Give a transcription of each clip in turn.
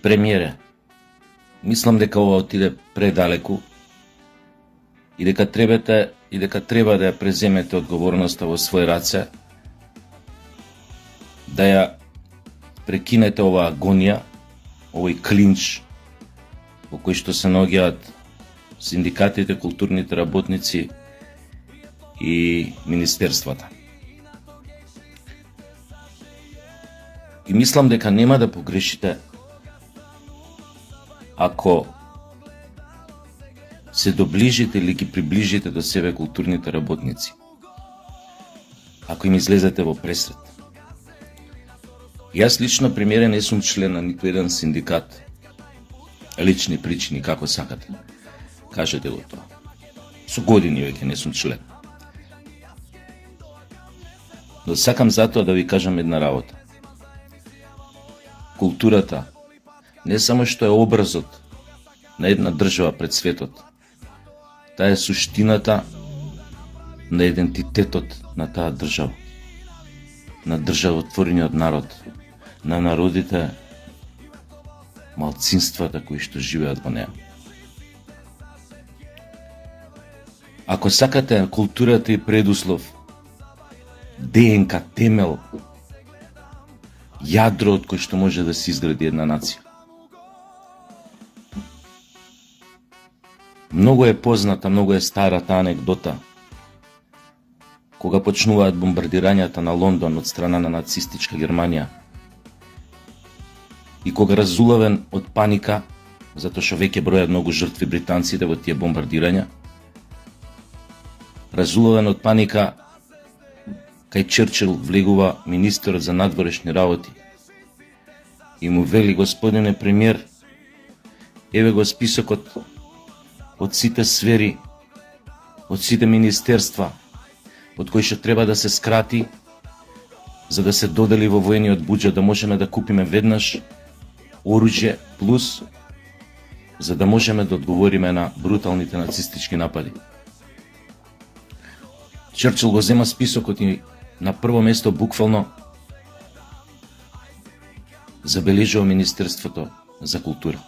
Премиере, мислам дека ова отиде предалеку и дека треба да ја преземете одговорноста во свој раце, да ја прекинете оваа агонија, овој клинч во кој што се наоѓаат синдикатите, културните работници и министерствата. И мислам дека нема да погрешите ако се доближите или ги приближите до себе културните работници, ако им излезете во пресрет. Јас лично, премиере, не сум член на ниту еден синдикат. Лични причини, како сакате. Кажете го тоа. Со години веќе не сум член. Но сакам затоа да ви кажам една работа. Културата не само што е образот на една држава пред светот, таа е суштината на идентитетот на таа држава, на државотворениот народ, на народите, малцинствата кои што живеат во неа. Ако сакате, културата е предуслов, ДНК, темел, јадро од кој што може да се изгради една нација. Многу е позната, многу е стара таа анекдота, кога почнуваат бомбардирањата на Лондон од страна на нацистичка Германија и кога разулавен од паника, затоа што веќе бројат многу жртви британците во тие бомбардирања, разулавен од паника, кај Черчил влегува министерот за надворешни работи и му вели: господине премиер, еве го списокот од сите сфери, од сите министерства, од кои што треба да се скрати, за да се додели во воениот буџет, да можеме да купиме веднаш оружје плюс, за да можеме да одговориме на бруталните нацистички напади. Черчил го зема списокот и на прво место буквално забележува Министерството за култура.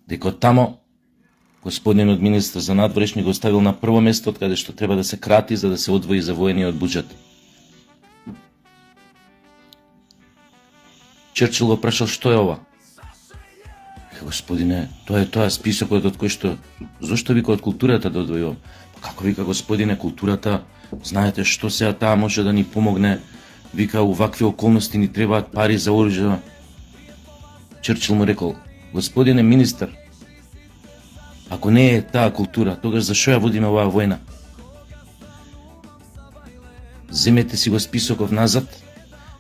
Дека тамо господинот министр за надворешни го ставил на прво место од каде што треба да се крати за да се одвои за воениот буџет. Черчил го прашал: што е ова? Господине, тоа е списокот од кој што, зошто вика од културата да одвојувам? Како вика, господине, културата, знаете што сега таа може да ни помогне, вика, увакви околности ни требаат пари за оружје. Черчил му рекол: господине министр, ако не е таа култура, тогаш зашо ја водиме оваа војна? Земете си го списоков назад,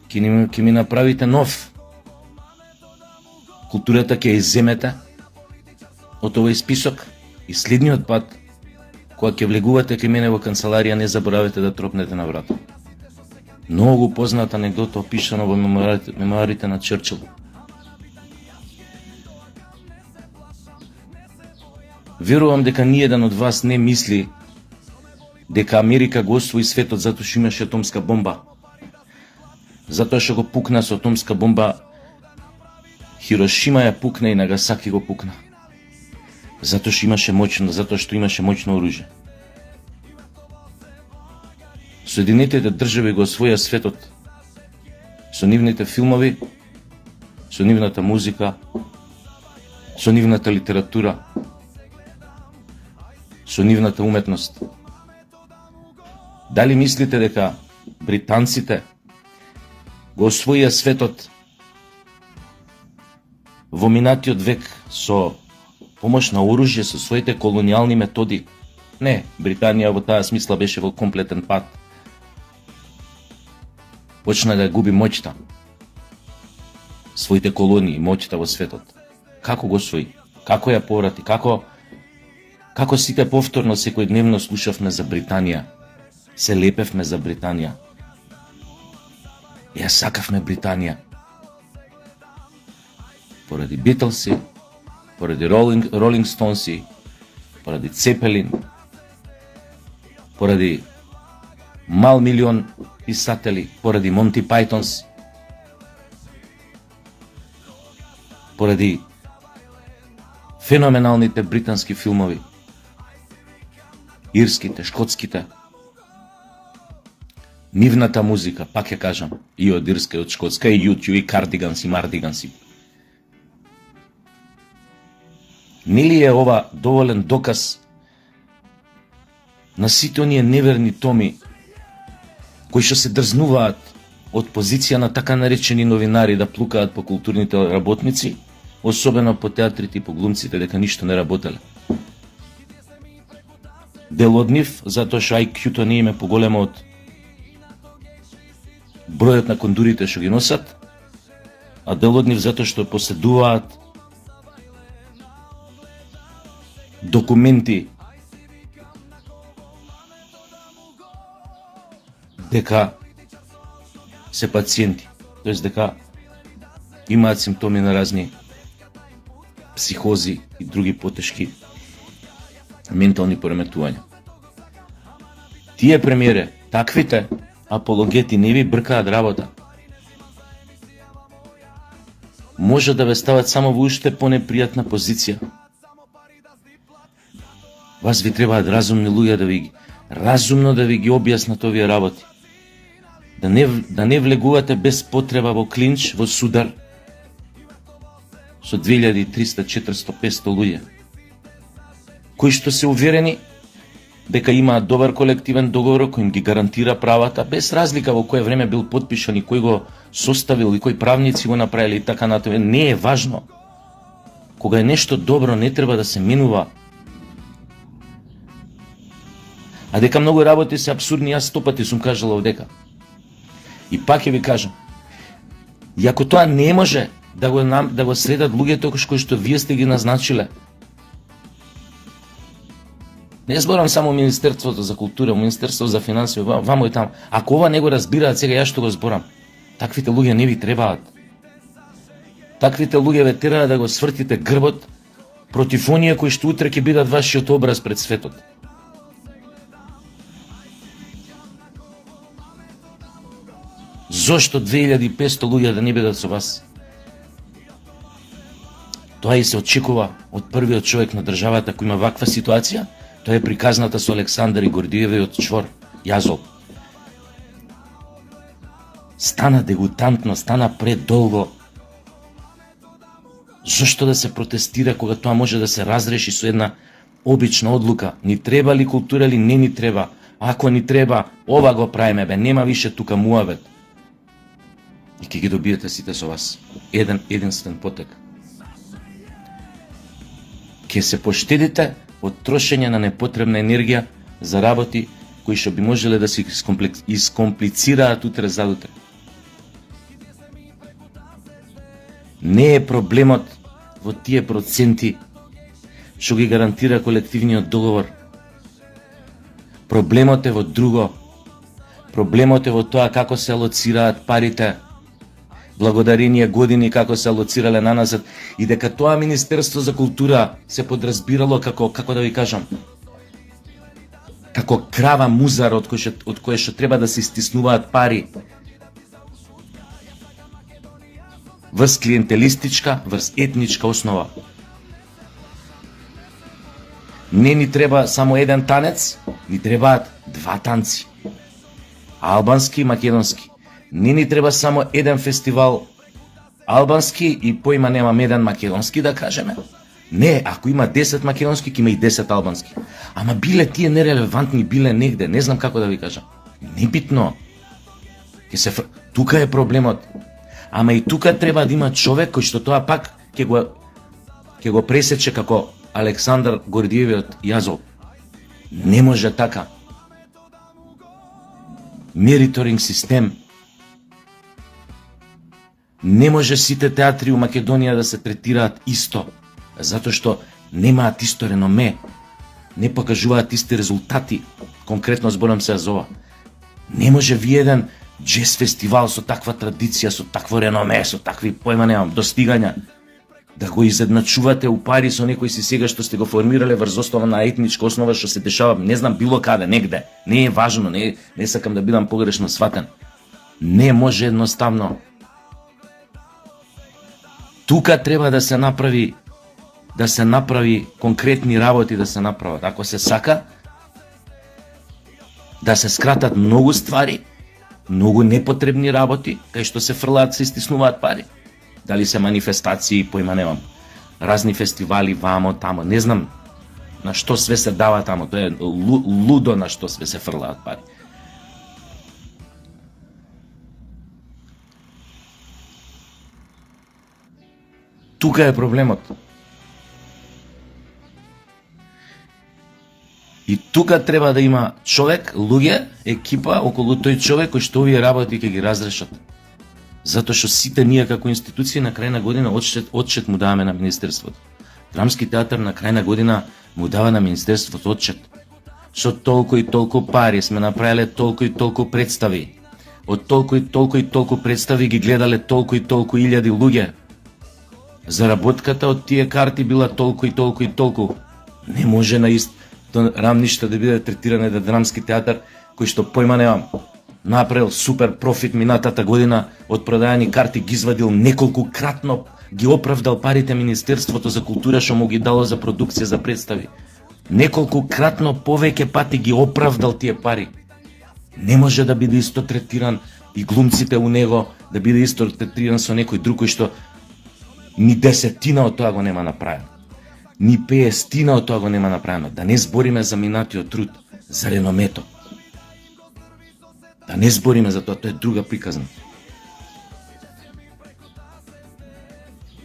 ќе ми направите нов. Културата ќе ја иземете од овој список и следниот пат, кога ќе влегувате кај мене во канцеларија, не заборавете да тропнете на врата. Многу позната анекдота опишана во мемуарите на Черчил. Верувам дека ниеден од вас не мисли дека Америка го освои светот затоа што имаше атомска бомба. Затоа што го пукна со атомска бомба, Хирошима ја пукна и Нагасаки го пукна. Затоа што имаше моќно оружје. Соединетите држави го освоја светот со нивните филмови, со нивната музика, со нивната литература, со нивната уметност. Дали мислите дека британците го освоија светот во минатиот век со помош на оружје, со своите колонијални методи? Не, Британија во таа смисла беше во комплетен пат. Почна да губи моќта, своите колонии, моќта во светот. Како го освои? Како ја поврати? Како сите повторно секојдневно слушавме за Британија, се лепевме за Британија. Ја сакавме Британија. Поради Битлси, поради Ролинг Стоунси, поради Цепелин, поради мал милион писатели, поради Монти Пајтонс. поради феноменалните британски филмови, ирските, шкотските, нивната музика, пак ја кажам, и од ирска, и од шкотска, и YouTube, и Cardigans, и Mardigans. Нели е ова доволен доказ на сите оние неверни томи кои што се дрзнуваат од позиција на така наречени новинари да плукаат по културните работници, особено по театрите и по глумците, дека ништо не работеле. Дел од нив, затоа што IQ-то не им е поголемо од бројот на кондурите што ги носат, а дел од нив затоа што поседуваат документи дека се пациенти, тоест дека имаат симптоми на разни психози и други потешки ментални пореметувања. Тие, премиере, таквите апологети не ви бркаат работа. Може да ве стават само во уште понепријатна позиција. Вас ви требаат разумни луѓе разумно да ви ги објаснат овие работи. Да не влегувате без потреба во клинч, во судар со 2300, 400, 500 луѓе, кои што се уверени дека имаат добар колективен договор кој им ги гарантира правата, без разлика во кое време бил потпишан и кој го составил и кои правници го направили и така натаму. Не е важно. Кога е нешто добро, не треба да се менува. А дека многу работи се абсурдни, јас 100 пати сум кажал овдека. И пак ќе ви кажам, и ако тоа не може да го следат луѓето кои што вие сте ги назначиле, не зборам само Министерството за култура, Министерството за финансии, вамо и таму. Ако ова не го разбираат сега, јас што го зборам, таквите луѓе не ви требаат. Таквите луѓе ве тераа да го свртите грбот против оние кои што утре ќе бидат вашиот образ пред светот. Зошто 2500 луѓе да не бидат со вас? Тоа и се очекува од првиот човек на државата кој има ваква ситуација. Тоа е приказната со Александар и Гордиевиот чвор, Јазол. Стана дегутантно, стана предолго. Зошто да се протестира кога тоа може да се разреши со една обична одлука? Ни треба ли култура или не ни треба? Ако ни треба, ова го правиме, бе, нема више тука муавет. И ќе ги добиете сите со вас. Единствен потек. Ќе се поштедите од трошење на непотребна енергија за работи кои што би можеле да се искомплицираат утре задутре. Не е проблемот во тие проценти што ги гарантира колективниот договор. Проблемот е во друго. Проблемот е во тоа како се алоцираат парите. Благодарение години како се алоцирале наназад и дека тоа Министерство за култура се подразбирало како да ви кажам, како крава музар од кој што треба да се стиснуваат пари врз клиентелистичка, врз етничка основа. Не ни треба само еден танец, ни требаат два танци. Албански и македонски. Не ни треба само еден фестивал албански и поима немам еден македонски, да кажеме. Не, ако има 10 македонски, ќе има и 10 албански. Ама биле тие нерелевантни, биле негде, не знам како да ви кажам. Небитно. Тука е проблемот. Ама и тука треба да има човек кој што тоа пак ќе го пресече како Александар Гордиевиот Јазол. Не може така. Мериторинг систем. Не може сите театри у Македонија да се третираат исто, затоа што немаат исто реноме, не покажуваат исти резултати. Конкретно зборам се за ова. Не може ви еден джез фестивал со таква традиција, со такво реноме, со такви немам достигања, да го изедначувате у пари со некој си сега што сте го формирале врз основа на етничка основа што се дешава, не знам, било каде, негде. Не е важно, не сакам да бидам погрешно сватен. Не може едноставно. Тука треба да се направи конкретни работи да се направат. Ако се сака да се скратат многу ствари, многу непотребни работи, кај што се фрлаат, се истиснуваат пари. Дали се манифестации, поима немам, разни фестивали вамо, тамо, не знам на што све се дава тамо, тоа е лудо на што све се фрлаат пари. Тука е проблемот. И тука треба да има човек, луѓе, екипа околу тој човек кој што овие работи ќе ги разрешат. Затоа што сите ние како институции на крај на година отчет му даваме на Министерството. Драмски театар на крај на година му дава на Министерството отчет. Со толку и толку пари сме направиле толку и толку представи. Од толку и толку представи ги гледале толку и толку илјади луѓе. Заработката од тие карти била толку и толку и толку. Не може на исто рамниште да биде третиран да драмски театар кој што појма немам. Направил супер профит минатата година од продајани карти, ги извадил неколку кратно, ги оправдал парите Министерството за култура што му ги дало за продукција, за представи. Неколку кратно повеќе пати ги оправдал тие пари. Не може да биде исто третиран и глумците у него, да биде исто третиран со некој друг кој што ни десетина од тоа го нема направено. Ни 50 од тоа го нема направено. Да не збориме за минатиот труд, за реномето. Да не збориме за тоа, тоа е друга приказна.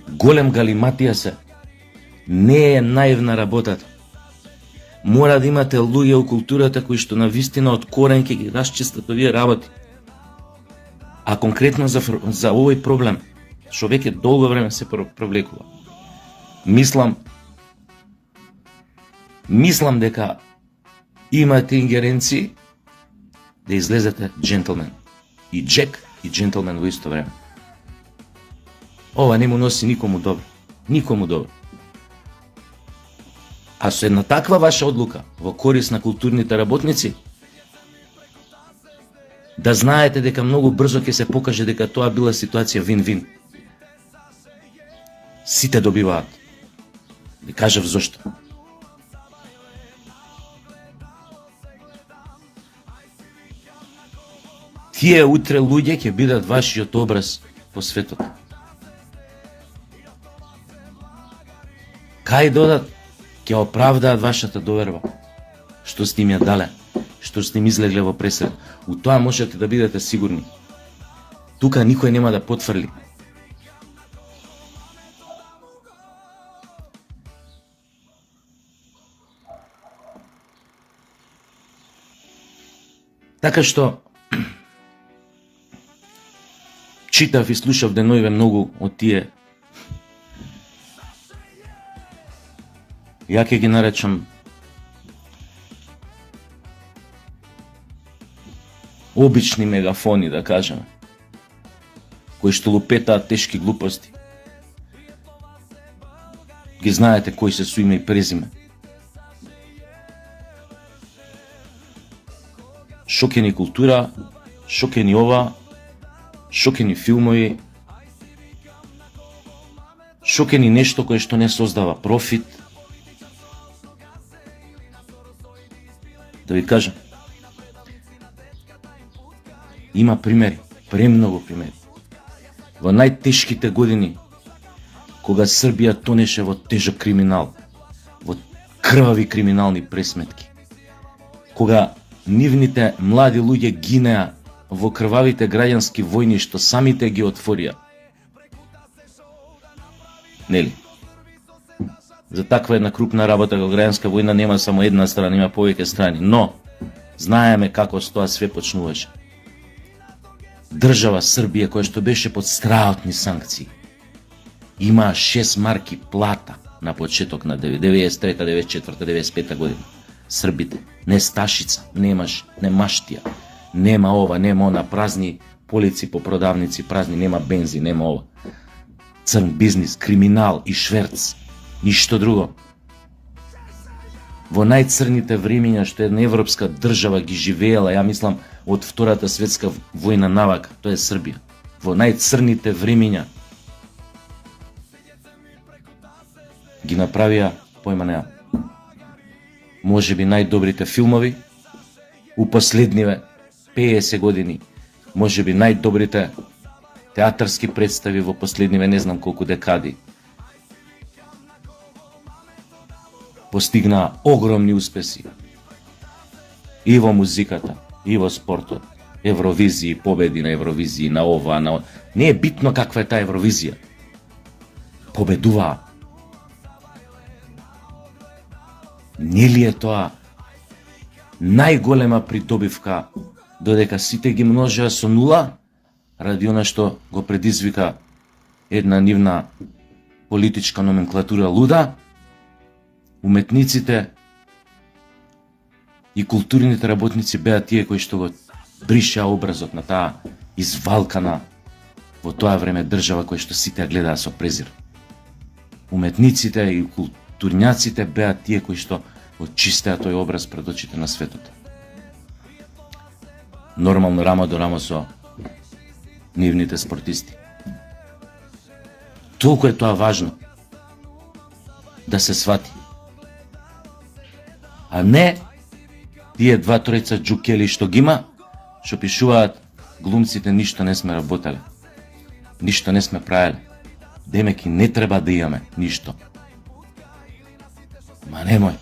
Голем галиматија се. Не е наивна работата. Мора да имате луѓе у културата кои што навистина од корен ќе ги расчистат овие работи. А конкретно за овој проблем, што веќе долго време се провлекува. Мислам дека имате ингеренции да излезете джентлмен. И джек и джентлмен во исто време. Ова не му носи никому добро. Никому добро. А со една таква ваша одлука во корис на културните работници, да знаете дека многу брзо ќе се покаже дека тоа била ситуација вин-вин. Сите добиваат. Ви кажав зошто. Тие утре луѓе ќе бидат вашиот образ по светот. Кај додат, ќе оправдаат вашата доверба. Што сте им ја дале, што сте им излегле во пресред. У тоа можете да бидете сигурни. Тука никој нема да потврли. Така што читав и слушав деноиве многу од тие, ја ќе ги наречам обични мегафони, да кажеме, кои што лупетаат тешки глупости. Ги знаете кои се со име и презиме. Шокени култура, шокени ова, шокени филмови, шокени нешто кое што не создава профит. Да ви кажам, има примери, премногу примери. Во најтешките години, кога Србија тонеше во тежок криминал, во крвави криминални пресметки, кога нивните млади луѓе гинеа во крвавите граѓански војни што самите ги отворија. Нели? За таква една крупна работа како граѓанска војна нема само една страна, има повеќе страни, но знаеме како с тоа све почнуваше. Држава Србија која што беше под страотни санкции, имаа 6 марки плата на почеток на 93, 94, 95 година. Србите, не сташица, немаш, не маштија, нема ова, нема она, празни полици по продавници, празни, нема бензин, нема ова. Црн бизнис, криминал и шверц, ништо друго. Во најцрните времења што една европска држава ги живеела, ја мислам, од Втората светска војна навака, тоа е Србија. Во најцрните времења ги направија, појма неа, може би најдобрите филмови у последниве 50 години, може би најдобрите театарски представи во последниве не знам колку декади. Постигнаа огромни успеси и во музиката, и во спортот. Евровизии, победи на Евровизии, на ова, на... Не е битно каква е таа Евровизија. Победуваа. Нели е тоа најголема придобивка, додека сите ги множеа со нула, ради она што го предизвика една нивна политичка номенклатура луда, уметниците и културните работници беа тие кои што го бришеа образот на таа извалкана во тоа време држава која што сите гледаа со презир. Уметниците и културњаците беа тие кои што очистеа тој образ пред очите на светот. Нормално рамо до рамо со нивните спортисти. Толку е тоа важно да се свати. А не тие два-тројца џукели што ги има, што пишуваат глумците ништо не сме работеле, ништо не сме правеле, демеки не треба да имаме ништо. Ма немој.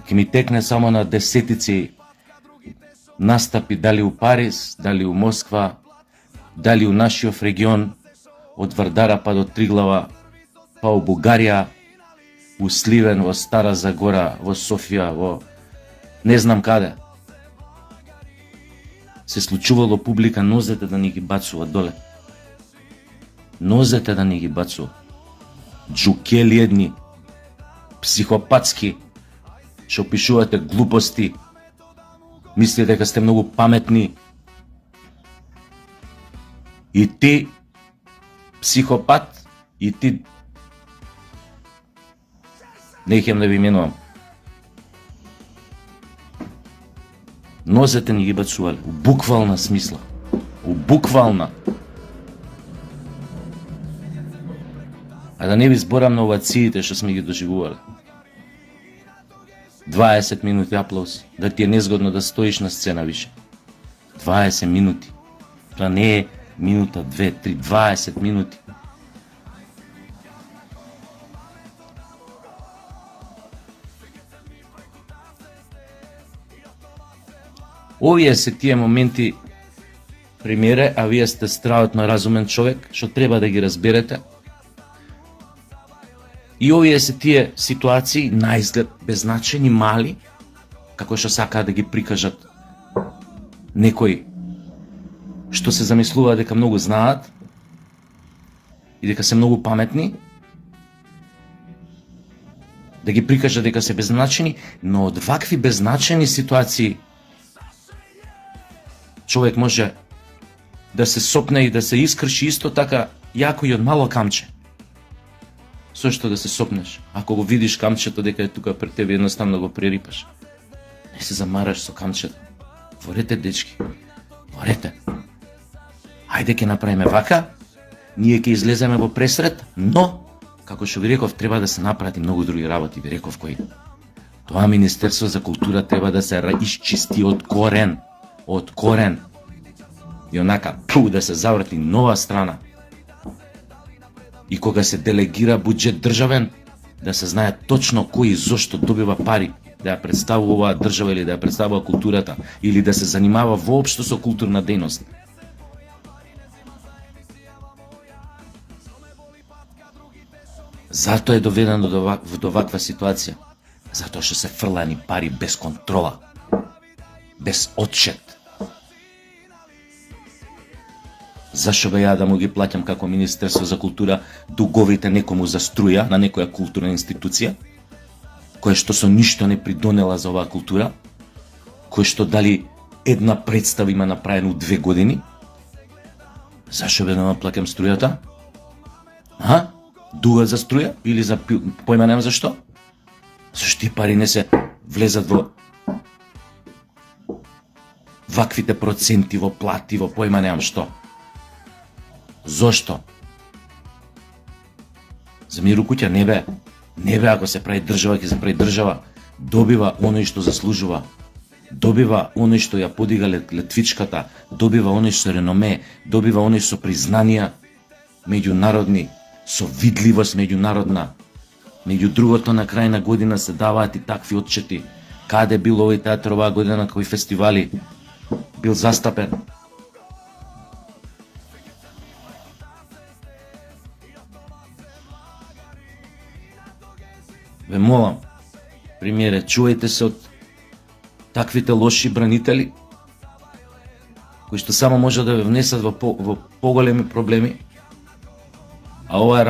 Ке ми текне само на десетици настапи, дали у Париз, дали у Москва, дали у нашиот регион, од Вардара па до Триглава, па у Бугарија, у Сливен, во Стара Загора, во Софија, во не знам каде. Се случувало публика нозете да ни ги бацува доле. Нозете да ни ги бацува. Џукели едни, психопатски, што пишувате глупости, мислите дека сте многу паметни. И ти, психопат, и ти... Не ихем да ви именувам. Нозете ни ги бацувале, у буквална смисла. У буквална. А да не ви зборам на овациите што сме ги доживувале. 20 минути аплауз, да ти е незгодно да стоиш на сцена више. 20 минути. Тоа не е минута, 2, 3, 20 минути. Овие се тие моменти, премиере, а вие сте здравотно разумен човек, што треба да ги разберете. И овие се тие ситуации, наизглед беззначени, мали, како што сакаат да ги прикажат некои што се замислува дека многу знаат и дека се многу паметни, да ги прикажат дека се беззначени, но од вакви беззначени ситуации човек може да се сопне и да се искрши исто така јако и од мало камче. Со што да се сопнеш? Ако го видиш камчето дека е тука пред тебе, едноставно го прерипаш. Не се замараш со камчето. Ворете, дечки. Ворете. Ајде ќе направиме вака, ние ќе излеземе во пресред, но, како што ви реков, треба да се направи многу други работи, ви реков кои. Тоа Министерство за култура треба да се исчисти од корен. Од корен. И онака, да се заврати нова страна. И кога се делегира буџет државен, да се знае точно кој и зошто добива пари да ја представува оваа држава или да ја представува културата, или да се занимава воопшто со културна дејност. Зато е доведено до ваква ситуација. Затоа што се фрлани пари без контрола, без отчет. Зашо бе ја да му ги плаќам како Министерство за култура дуговите некому за струја на некоја културна институција, која што со ништо не придонела за оваа култура, која што дали една представа има направена у 2 години? Зашо бе да му плаќам струјата? А? Дуга за струја или за појма немам за што? Зашто тие пари не се влезат во ваквите проценти во плати, во појма немам што. Зошто? За миру куќа не бе. Не бе, ако се прави држава, ќе се прави држава. Добива оној што заслужува. Добива оној што ја подига летвичката, добива оној со реноме, добива оној со признанија меѓународни, со видливост меѓународна. Меѓу другото, на крај на година се даваат и такви отчети. Каде бил овој театар оваа година, кои фестивали бил застапен. Ве молам, премиере, чувајте се од таквите лоши бранители, кои што само може да ве внесат во поголеми проблеми, а ова е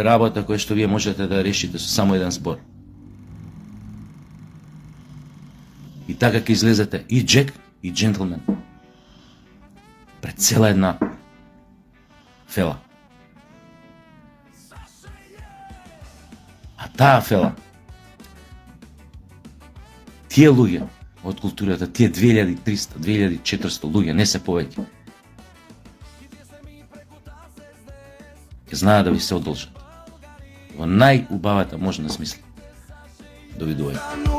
работа која што вие можете да решите со само еден збор. И така ќе излезете и Джек, и джентлмен пред цела една фела. А таа фела, тие луѓе од културата, тие 2300, 2400 луѓе, не се повеќе, ќе знаат да ви се одолжат во најубавата можна смисла. Довидување.